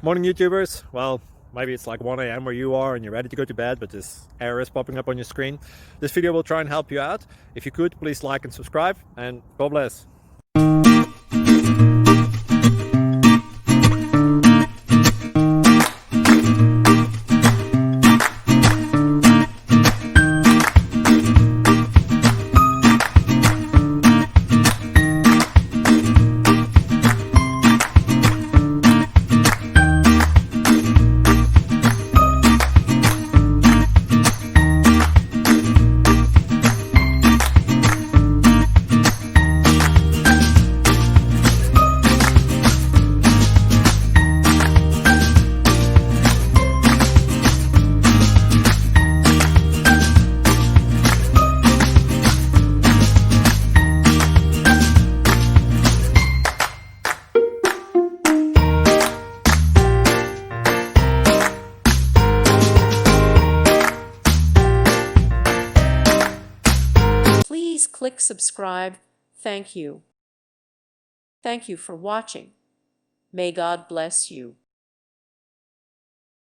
Morning YouTubers. Well, maybe it's like 1 a.m. where you are and you're ready to go to bed, but this error is popping up on your screen. This video will try and help you out. If you could, please like and subscribe, and God bless. Please click subscribe. Thank you. Thank you for watching. May God bless you.